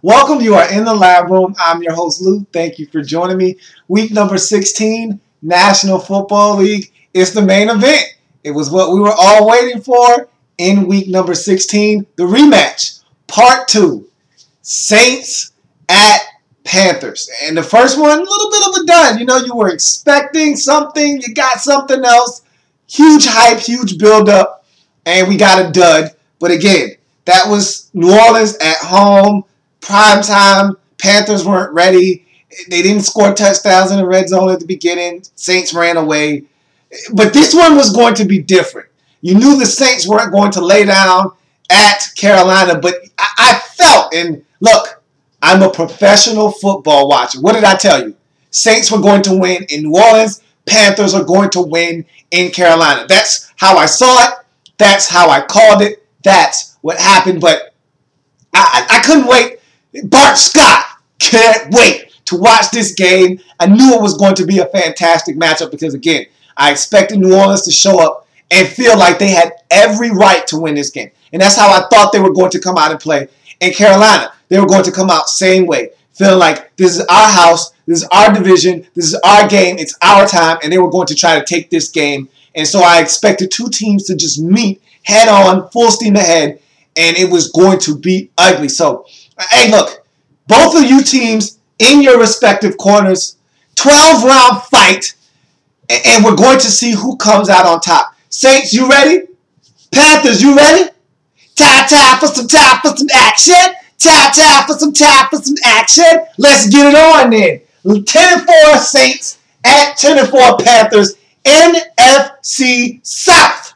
Welcome. You are in the lab room. I'm your host, Lou. Thank you for joining me. Week number 16, National Football League. It's the main event. It was what we were all waiting for in week number 16. The rematch, part 2. Saints at Panthers. And the first one, a little bit of a dud. You know, you were expecting something. You got something else. Huge hype, huge build-up. And we got a dud. But again, that was New Orleans at home. Prime time. Panthers weren't ready. They didn't score touchdowns in the red zone at the beginning. Saints ran away. But this one was going to be different. You knew the Saints weren't going to lay down at Carolina, but I felt, and look, I'm a professional football watcher. What did I tell you? Saints were going to win in New Orleans. Panthers are going to win in Carolina. That's how I saw it. That's how I called it. That's what happened. But I couldn't wait. Bart Scott, can't wait to watch this game. I knew it was going to be a fantastic matchup because, again, I expected New Orleans to show up and feel like they had every right to win this game. And that's how I thought they were going to come out and play. In Carolina, they were going to come out same way, feeling like this is our house, this is our division, this is our game, it's our time, and they were going to try to take this game. And so I expected two teams to just meet head on, full steam ahead, and it was going to be ugly. So, hey, look, both of you teams in your respective corners, 12-round fight, and we're going to see who comes out on top. Saints, you ready? Panthers, you ready? Time for some action. Time for some action. Let's get it on then. 10-4 Saints at 10-4 Panthers. NFC South.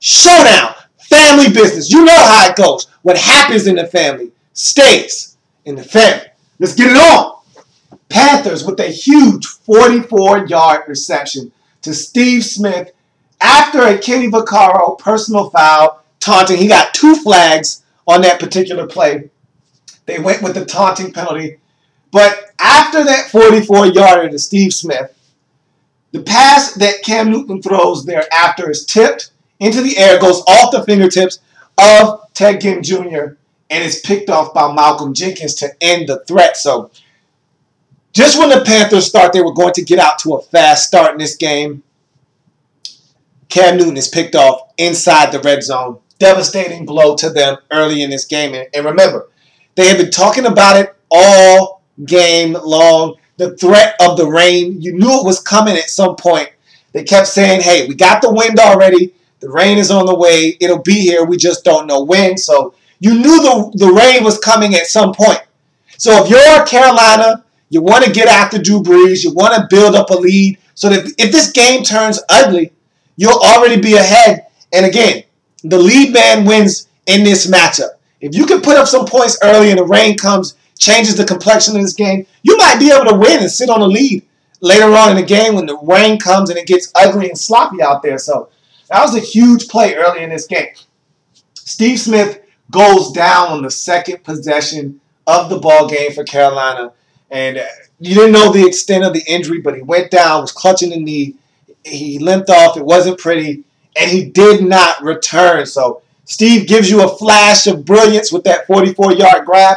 Showdown. Family business. You know how it goes. What happens in the family stays in the family. Let's get it on. Panthers with a huge 44-yard reception to Steve Smith after a Kenny Vaccaro personal foul, taunting. He got 2 flags on that particular play. They went with the taunting penalty. But after that 44-yarder to Steve Smith, the pass that Cam Newton throws thereafter is tipped into the air, goes off the fingertips of Ted Ginn Jr., and is picked off by Malcolm Jenkins to end the threat. So just when the Panthers thought they were going to get out to a fast start in this game, Cam Newton is picked off inside the red zone. Devastating blow to them early in this game. And remember, they have been talking about it all game long. The threat of the rain, you knew it was coming at some point. They kept saying, hey, we got the wind already. The rain is on the way. It'll be here. We just don't know when. So you knew the rain was coming at some point. So if you're Carolina, you want to get after Drew Brees. You want to build up a lead so that if this game turns ugly, you'll already be ahead. And again, the lead man wins in this matchup. If you can put up some points early and the rain comes, changes the complexion of this game, you might be able to win and sit on the lead later on in the game when the rain comes and it gets ugly and sloppy out there. So that was a huge play early in this game. Steve Smith goes down on the second possession of the ball game for Carolina. And you didn't know the extent of the injury, but he went down, was clutching the knee. He limped off. It wasn't pretty. And he did not return. So Steve gives you a flash of brilliance with that 44-yard grab.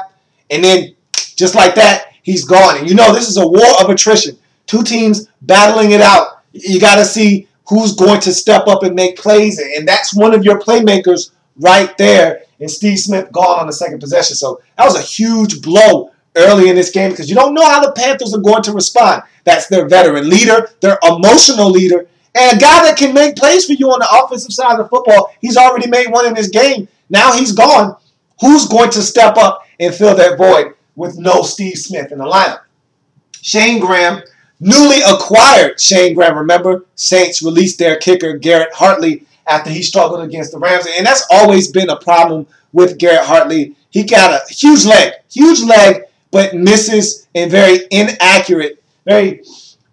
And then just like that, he's gone. And you know this is a war of attrition. Two teams battling it out. You got to see who's going to step up and make plays. And that's one of your playmakers right there. And Steve Smith gone on the second possession. So that was a huge blow early in this game because you don't know how the Panthers are going to respond. That's their veteran leader, their emotional leader, and a guy that can make plays for you on the offensive side of the football. He's already made one in this game. Now he's gone. Who's going to step up and fill that void with no Steve Smith in the lineup? Shane Graham, newly acquired Shane Graham. Remember, Saints released their kicker, Garrett Hartley, after he struggled against the Rams. And that's always been a problem with Garrett Hartley. He got a huge leg, but misses and very inaccurate, very,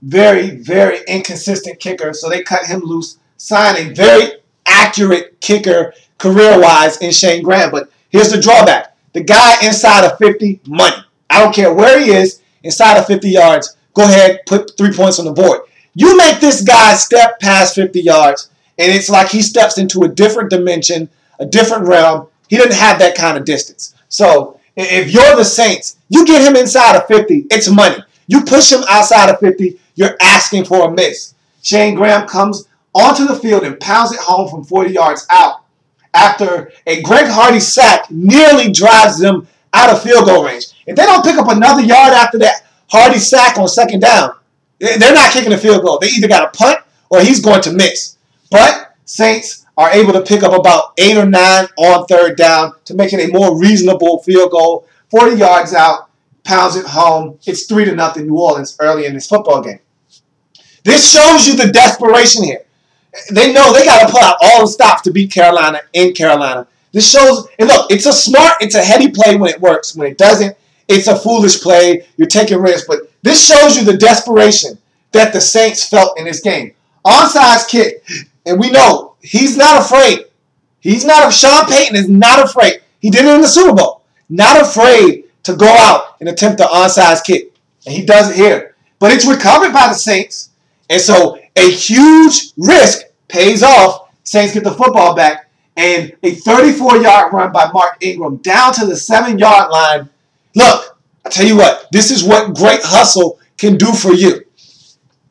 very, very inconsistent kicker. So they cut him loose, signed a very accurate kicker career-wise in Shane Graham. But here's the drawback. The guy inside of 50, money. I don't care where he is, inside of 50 yards, go ahead, put 3 points on the board. You make this guy step past 50 yards, and it's like he steps into a different dimension, a different realm. He didn't have that kind of distance. So if you're the Saints, you get him inside of 50, it's money. You push him outside of 50, you're asking for a miss. Shane Graham comes onto the field and pounds it home from 40 yards out after a Greg Hardy sack nearly drives them out of field goal range. If they don't pick up another yard after that Hardy sack on second down, they're not kicking a field goal. They either got to punt or he's going to miss. But Saints are able to pick up about 8 or 9 on third down to make it a more reasonable field goal. 40 yards out, pounds it home. It's 3-0 New Orleans early in this football game. This shows you the desperation here. They know they got to pull out all the stops to beat Carolina in Carolina. This shows, and look, it's a heady play when it works. When it doesn't, it's a foolish play. You're taking risks. But this shows you the desperation that the Saints felt in this game. Onside kick, and we know he's not afraid. Sean Payton is not afraid. He did it in the Super Bowl. Not afraid to go out and attempt the onside kick. And he does it here. But it's recovered by the Saints. And so a huge risk pays off. Saints get the football back. And a 34-yard run by Mark Ingram down to the 7-yard line. Look, I tell you what, this is what great hustle can do for you.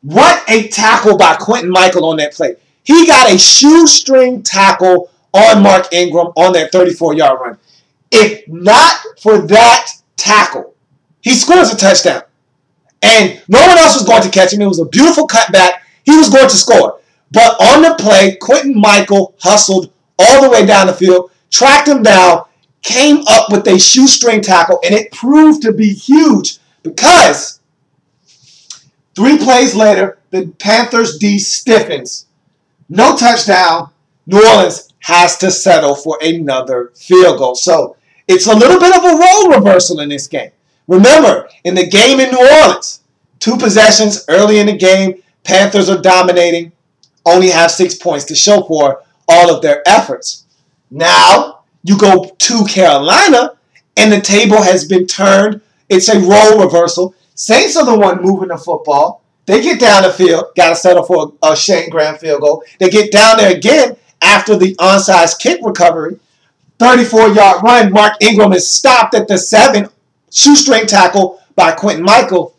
What a tackle by Quentin Michael on that play. He got a shoestring tackle on Mark Ingram on that 34-yard run. If not for that tackle, he scores a touchdown. And no one else was going to catch him. It was a beautiful cutback. He was going to score. But on the play, Quentin Michael hustled all the way down the field, tracked him down, came up with a shoestring tackle, and it proved to be huge because 3 plays later, the Panthers D stiffens. No touchdown. New Orleans has to settle for another field goal. So it's a little bit of a role reversal in this game. Remember, in the game in New Orleans, 2 possessions early in the game, Panthers are dominating, only have 6 points to show for all of their efforts. Now, you go to Carolina, and the table has been turned. It's a role reversal. Saints are the one moving the football. They get down the field, got to settle for a Shane Graham field goal. They get down there again after the onside kick recovery. 34-yard run. Mark Ingram is stopped at the 7, shoestring tackle by Quentin Michael.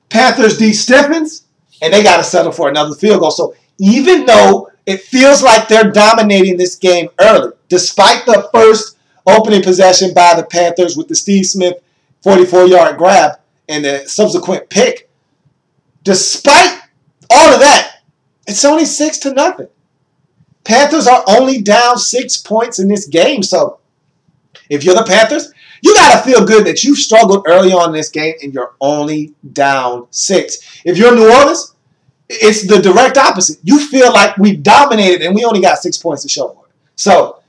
Panthers D stiffens, and they got to settle for another field goal. So even though it feels like they're dominating this game early, despite the first opening possession by the Panthers with the Steve Smith 44-yard grab and the subsequent pick, despite all of that, it's only 6-0. Panthers are only down 6 points in this game. So if you're the Panthers, you got to feel good that you've struggled early on in this game and you're only down 6. If you're New Orleans, it's the direct opposite. You feel like we've dominated and we only got 6 points to show for it. So,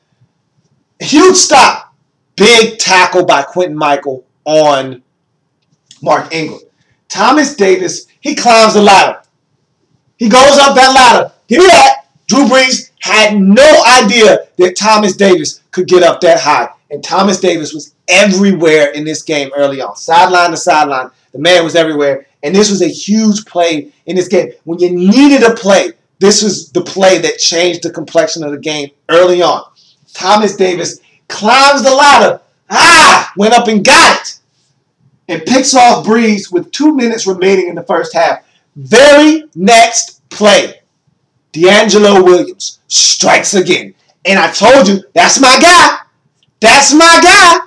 huge stop. Big tackle by Quentin Michael on Mark Ingram. Thomas Davis, he climbs the ladder. He goes up that ladder. Give me that. Drew Brees had no idea that Thomas Davis could get up that high. And Thomas Davis was everywhere in this game early on. Sideline to sideline. The man was everywhere. And this was a huge play in this game. When you needed a play, this was the play that changed the complexion of the game early on. Thomas Davis climbs the ladder. Went up and got it. And picks off Brees with 2 minutes remaining in the first half. Very next play, D'Angelo Williams strikes again. And I told you, that's my guy. That's my guy.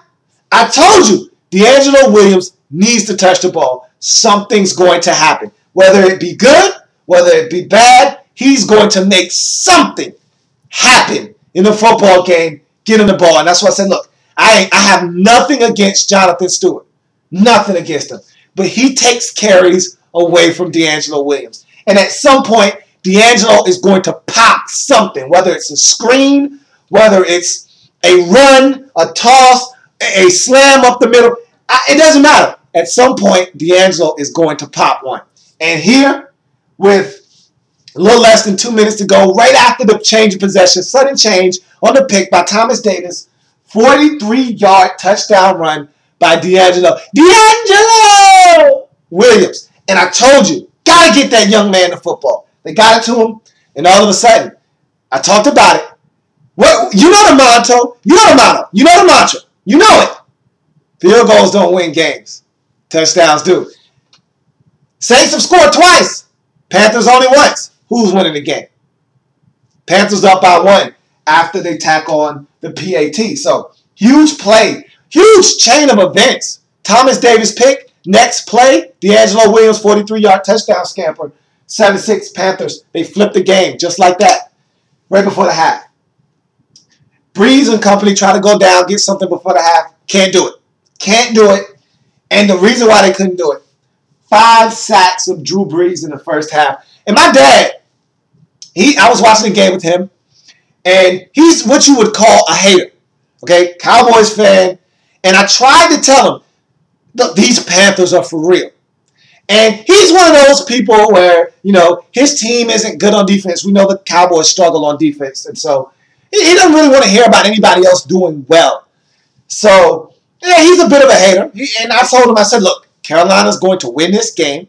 I told you, D'Angelo Williams needs to touch the ball. Something's going to happen. Whether it be good, whether it be bad, he's going to make something happen in the football game, getting the ball. And that's why I said, look, I have nothing against Jonathan Stewart. Nothing against him. But he takes carries away from D'Angelo Williams. And at some point, D'Angelo is going to pop something, whether it's a screen, whether it's a run, a toss, a slam up the middle. It doesn't matter. At some point, D'Angelo is going to pop one. And here, with a little less than 2 minutes to go, right after the change of possession, sudden change on the pick by Thomas Davis, 43-yard touchdown run by D'Angelo Williams. And I told you, got to get that young man the football. They got it to him, and all of a sudden, I talked about it. What you know the motto. You know the motto. You know the mantra. You know it. Field goals don't win games. Touchdowns do. Saints have scored twice. Panthers only once. Who's winning the game? Panthers up by 1 after they tack on the PAT. So, huge play. Huge chain of events. Thomas Davis pick. Next play, D'Angelo Williams, 43-yard touchdown scamper. 7-6 Panthers. They flipped the game just like that. Right before the half. Breeze and company try to go down, get something before the half. Can't do it. Can't do it. And the reason why they couldn't do it, 5 sacks of Drew Brees in the first half. And my dad, I was watching the game with him, and he's what you would call a hater. Okay? Cowboys fan. And I tried to tell him, look, these Panthers are for real. And he's one of those people where, his team isn't good on defense. We know the Cowboys struggle on defense. And so he doesn't really want to hear about anybody else doing well. So, yeah, he's a bit of a hater. And I told him, I said, look, Carolina's going to win this game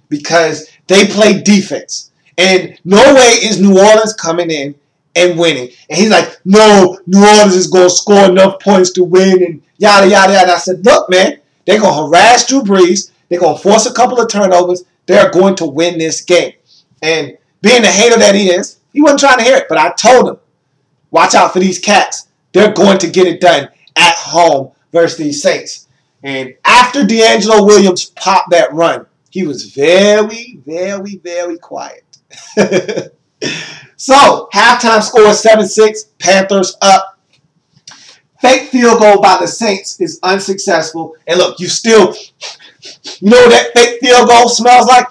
because they play defense. And no way is New Orleans coming in and winning. And he's like, no, New Orleans is going to score enough points to win and yada, yada, yada. And I said, look, man, they're going to harass Drew Brees. They're going to force a couple of turnovers. They're going to win this game. And being the hater that he is, he wasn't trying to hear it. But I told him, watch out for these cats. They're going to get it done at home versus these Saints. And after D'Angelo Williams popped that run, he was very, very, very quiet. So, halftime score 7-6. Panthers up. Fake field goal by the Saints is unsuccessful. And look, you know what that fake field goal smells like?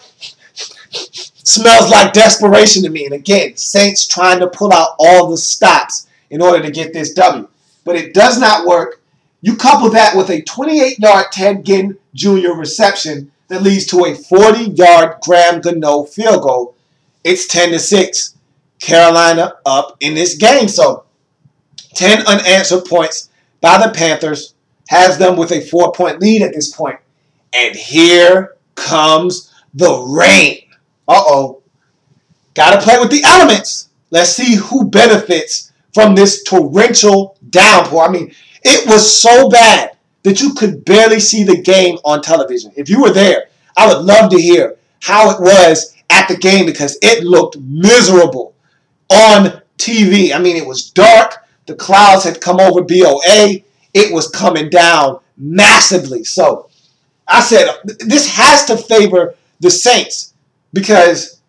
Smells like desperation to me. And again, Saints trying to pull out all the stops in order to get this W. But it does not work. You couple that with a 28-yard Ted Ginn Jr. reception that leads to a 40-yard Graham Gano field goal. It's 10-6. Carolina up in this game. So 10 unanswered points by the Panthers has them with a 4-point lead at this point. And here comes the rain. Uh-oh. Got to play with the elements. Let's see who benefits from this torrential downpour. I mean, it was so bad that you could barely see the game on television. If you were there, I would love to hear how it was at the game because it looked miserable on TV. I mean, it was dark. The clouds had come over BOA. It was coming down massively. So I said, this has to favor the Saints because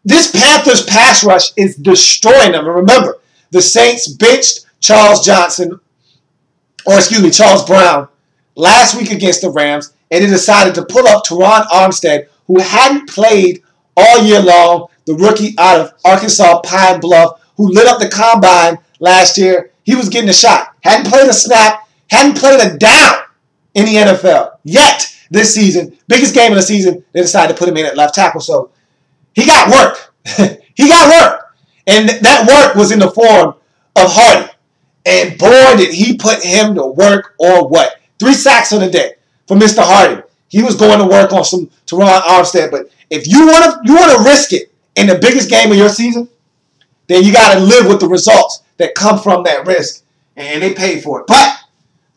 this Panthers pass rush is destroying them. And remember, the Saints benched Charles Brown last week against the Rams, and they decided to pull up Teron Armstead, who hadn't played all year long, the rookie out of Arkansas Pine Bluff, who lit up the combine last year. He was getting a shot. Hadn't played a snap, hadn't played a down in the NFL yet this season. Biggest game of the season, they decided to put him in at left tackle. So he got work. He got work. And that work was in the form of Hardy. And boy, did he put him to work or what. 3 sacks on the day for Mr. Hardy. He was going to work on some Teron Armstead. But if you want to risk it in the biggest game of your season, then you got to live with the results that come from that risk. And they paid for it. But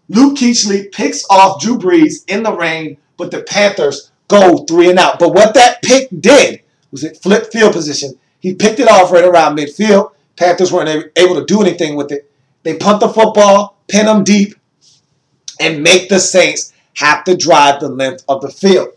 Luke Kuechly picks off Drew Brees in the rain, but the Panthers go 3 and out. But what that pick did was it flipped field position. He picked it off right around midfield. Panthers weren't able to do anything with it. They punt the football, pin them deep, and make the Saints have to drive the length of the field.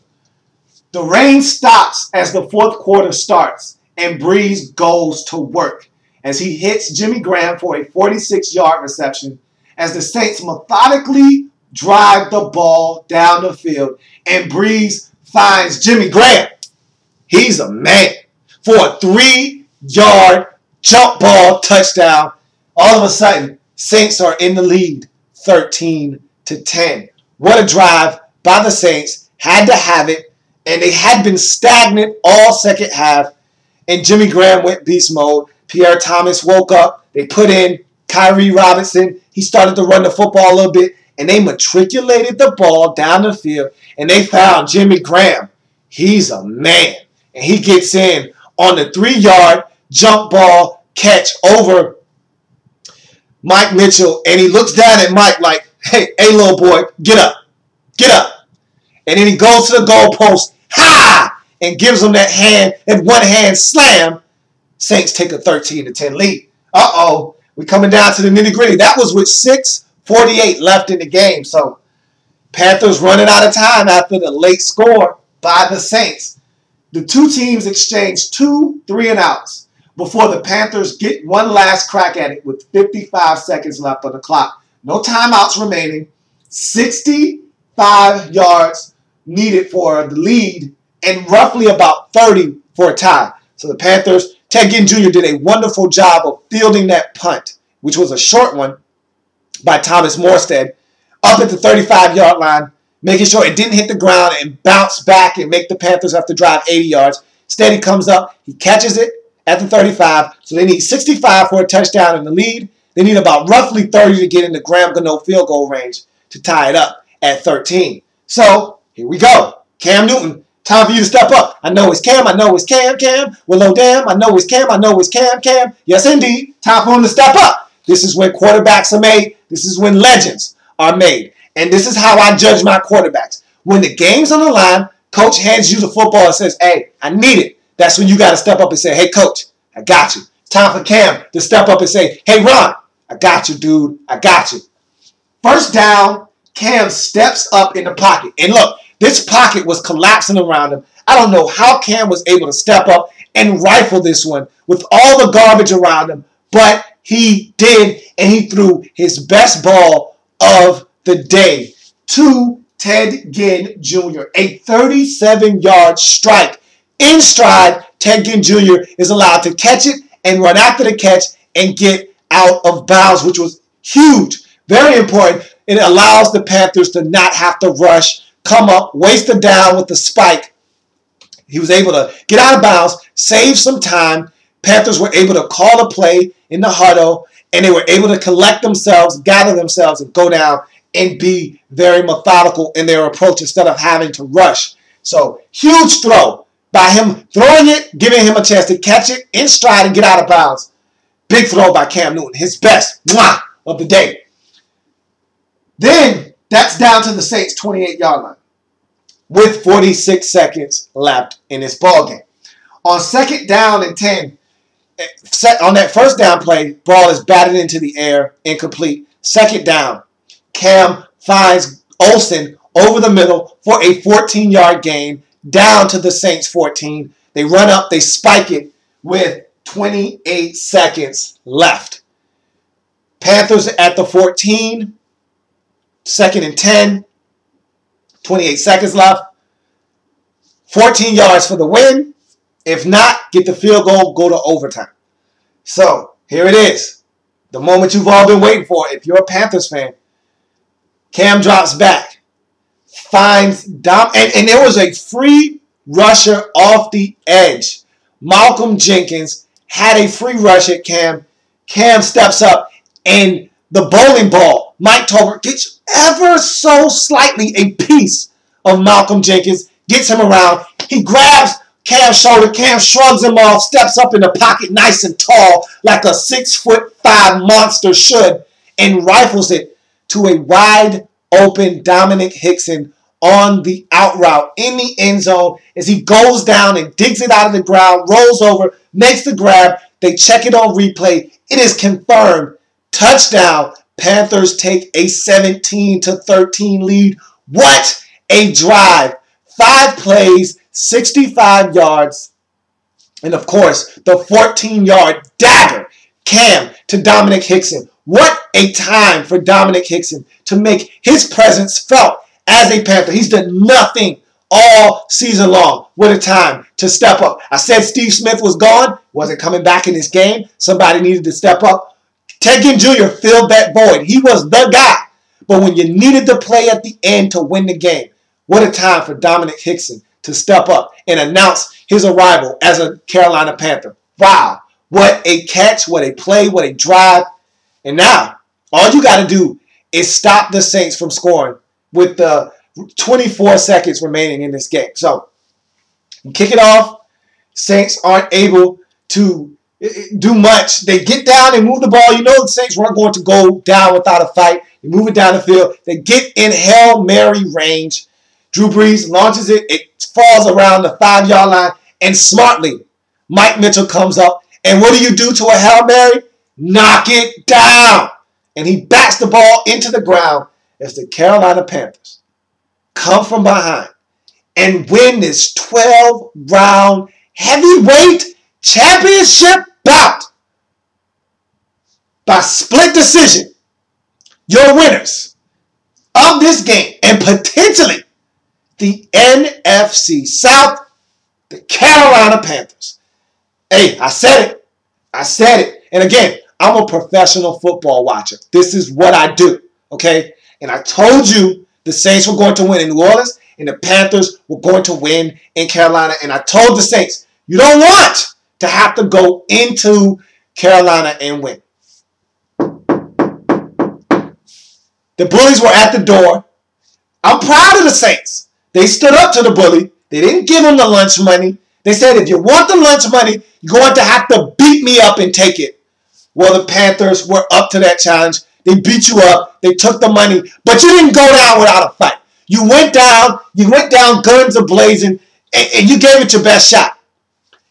The rain stops as the fourth quarter starts, and Brees goes to work as he hits Jimmy Graham for a 46-yard reception as the Saints methodically drive the ball down the field, and Brees finds Jimmy Graham. He's a man for a 3-yard jump ball touchdown. All of a sudden, Saints are in the lead, 13-10. What a drive by the Saints. Had to have it, and they had been stagnant all second half, and Jimmy Graham went beast mode. Pierre Thomas woke up. They put in Kyrie Robinson. He started to run the football a little bit, and they matriculated the ball down the field, and they found Jimmy Graham. He's a man, and he gets in on the 3-yard jump ball catch over Mike Mitchell, and he looks down at Mike like, hey, little boy, get up. Get up. And then he goes to the goalpost, ha! And gives him that hand, that one-hand slam. Saints take a 13-10 lead. Uh-oh. We're coming down to the nitty-gritty. That was with 6:48 left in the game. So Panthers running out of time after the late score by the Saints. The two teams exchanged 2 3-and-outs before the Panthers get one last crack at it with 55 seconds left on the clock. No timeouts remaining. 65 yards needed for the lead and roughly about 30 for a tie. So the Panthers, Ted Ginn Jr. did a wonderful job of fielding that punt, which was a short one by Thomas Morstead, up at the 35-yard line, making sure it didn't hit the ground and bounce back and make the Panthers have to drive 80 yards. Instead, he comes up, he catches it at the 35, so they need 65 for a touchdown in the lead. They need about roughly 30 to get in the Graham Gano field goal range to tie it up at 13. So, here we go. Cam Newton, time for you to step up. I know it's Cam, I know it's Cam. Well, oh damn, I know it's Cam, I know it's Cam. Yes, indeed. Time for him to step up. This is when quarterbacks are made. This is when legends are made. And this is how I judge my quarterbacks. When the game's on the line, coach hands you the football and says, hey, I need it. That's when you got to step up and say, hey, coach, I got you. It's time for Cam to step up and say, hey, Ron, I got you, dude. I got you. First down, Cam steps up in the pocket. And look, this pocket was collapsing around him. I don't know how Cam was able to step up and rifle this one with all the garbage around him, but he did, and he threw his best ball of the day to Ted Ginn Jr. A 37-yard strike. In stride, Ted Ginn Jr. is allowed to catch it and run after the catch and get out of bounds, which was huge. Very important. It allows the Panthers to not have to rush, come up, waste a down with the spike. He was able to get out of bounds, save some time. Panthers were able to call a play in the huddle, and they were able to collect themselves, gather themselves, and go down and be very methodical in their approach instead of having to rush. So, huge throw by him throwing it, giving him a chance to catch it in stride and get out of bounds. Big throw by Cam Newton, his best of the day. Then, that's down to the Saints' 28-yard line with 46 seconds left in this ballgame. On second down and 10, on that first down play, ball is batted into the air, incomplete. Second down, Cam finds Olsen over the middle for a 14-yard gain down to the Saints 14. They run up, they spike it with 28 seconds left. Panthers at the 14, second and 10, 28 seconds left. 14 yards for the win. If not, get the field goal, go to overtime. So, here it is. The moment you've all been waiting for. If you're a Panthers fan, Cam drops back, finds Dom, and there was a free rusher off the edge. Malcolm Jenkins had a free rush at Cam. Cam steps up, and the bowling ball, Mike Tolbert, gets ever so slightly a piece of Malcolm Jenkins, gets him around. He grabs Cam's shoulder. Cam shrugs him off, steps up in the pocket nice and tall like a 6'5" monster should, and rifles it to a wide open Dominic Hickson on the out route in the end zone as he goes down and digs it out of the ground, rolls over, makes the grab. They check it on replay. It is confirmed. Touchdown. Panthers take a 17-13 lead. What a drive. 5 plays, 65 yards, and of course, the 14-yard dagger. Cam to Dominic Hickson. What a time for Dominic Hickson to make his presence felt as a Panther. He's done nothing all season long. What a time to step up. I said Steve Smith was gone, wasn't coming back in this game. Somebody needed to step up. Ted Ginn Jr. filled that void. He was the guy. But when you needed the play at the end to win the game, what a time for Dominic Hickson to step up and announce his arrival as a Carolina Panther. Wow. What a catch, what a play, what a drive. And now, all you got to do is stop the Saints from scoring with the 24 seconds remaining in this game. So, you kick it off. Saints aren't able to do much. They get down, they move the ball. You know the Saints weren't going to go down without a fight. They move it down the field. They get in Hail Mary range. Drew Brees launches it. It falls around the 5-yard line. And smartly, Mike Mitchell comes up. And what do you do to a Hail Mary? Knock it down. And he bats the ball into the ground as the Carolina Panthers come from behind and win this 12-round heavyweight championship bout by split decision. Your winners of this game and potentially the NFC South, the Carolina Panthers. Hey, I said it. I said it. And again, I'm a professional football watcher. This is what I do, okay? And I told you the Saints were going to win in New Orleans and the Panthers were going to win in Carolina. And I told the Saints, you don't want to have to go into Carolina and win. The bullies were at the door. I'm proud of the Saints. They stood up to the bully. They didn't give him the lunch money. They said, if you want the lunch money, you're going to have to beat me up and take it. Well, the Panthers were up to that challenge. They beat you up. They took the money. But you didn't go down without a fight. You went down guns a-blazing, and you gave it your best shot.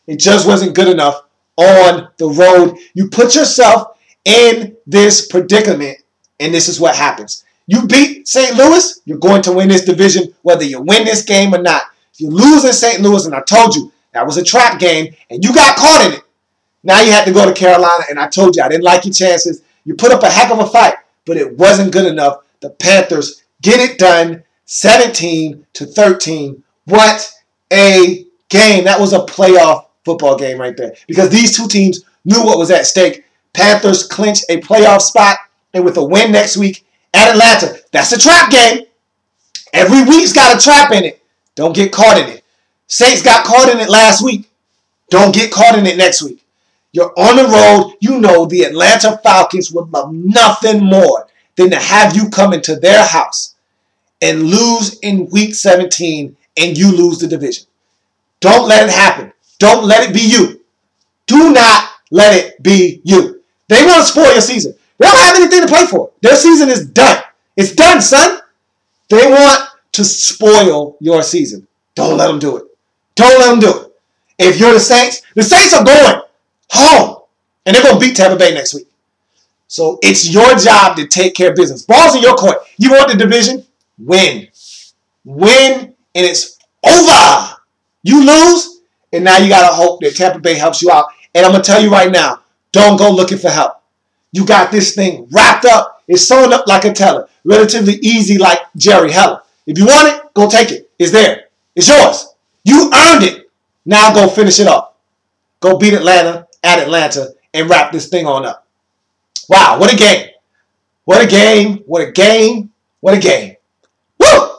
It just wasn't good enough on the road. You put yourself in this predicament, and this is what happens. You beat St. Louis, you're going to win this division whether you win this game or not. If you lose in St. Louis, and I told you, that was a trap game, and you got caught in it. Now you had to go to Carolina, and I told you I didn't like your chances. You put up a heck of a fight, but it wasn't good enough. The Panthers get it done, 17-13. What a game. That was a playoff football game right there because these two teams knew what was at stake. Panthers clinch a playoff spot, and with a win next week at Atlanta, that's a trap game. Every week's got a trap in it. Don't get caught in it. Saints got caught in it last week. Don't get caught in it next week. You're on the road. You know the Atlanta Falcons would love nothing more than to have you come into their house and lose in week 17 and you lose the division. Don't let it happen. Don't let it be you. Do not let it be you. They want to spoil your season. They don't have anything to play for. Their season is done. It's done, son. They want to spoil your season. Don't let them do it. Don't let them do it. If you're the Saints are going home. And they're going to beat Tampa Bay next week. So it's your job to take care of business. Ball's in your court. You want the division? Win. Win, and it's over. You lose, and now you got to hope that Tampa Bay helps you out. And I'm going to tell you right now, don't go looking for help. You got this thing wrapped up. It's sewn up like a teller. Relatively easy like Jerry Heller. If you want it, go take it. It's there. It's yours. You earned it. Now go finish it off. Go beat Atlanta at Atlanta and wrap this thing on up. Wow, what a game. What a game. What a game. What a game. Woo!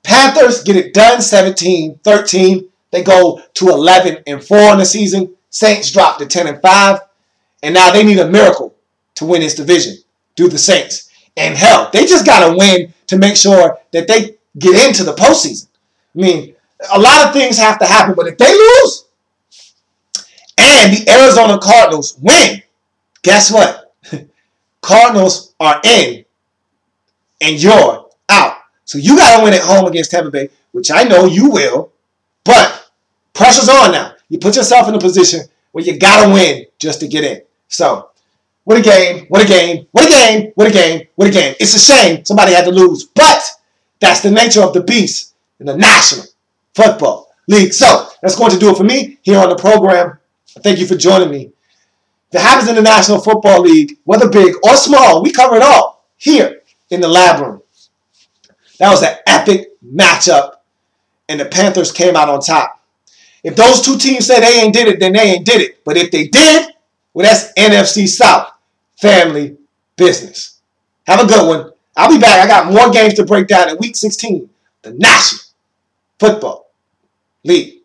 Panthers get it done 17-13. They go to 11-4 in the season. Saints drop to 10-5. And now they need a miracle to win this division. Do the Saints. And hell, they just got to win to make sure that they get into the postseason. I mean, a lot of things have to happen, but if they lose and the Arizona Cardinals win, guess what? Cardinals are in and you're out. So you got to win at home against Tampa Bay, which I know you will, but pressure's on now. You put yourself in a position where you got to win just to get in. So, what a game, what a game, what a game, what a game, what a game. It's a shame somebody had to lose, but that's the nature of the beast in the National Football League. So, that's going to do it for me here on the program. Thank you for joining me. If it happens in the National Football League, whether big or small, we cover it all here in the lab room. That was an epic matchup, and the Panthers came out on top. If those two teams say they ain't did it, then they ain't did it. But if they did, well, that's NFC South family business. Have a good one. I'll be back. I got more games to break down in Week 16, the National Football League.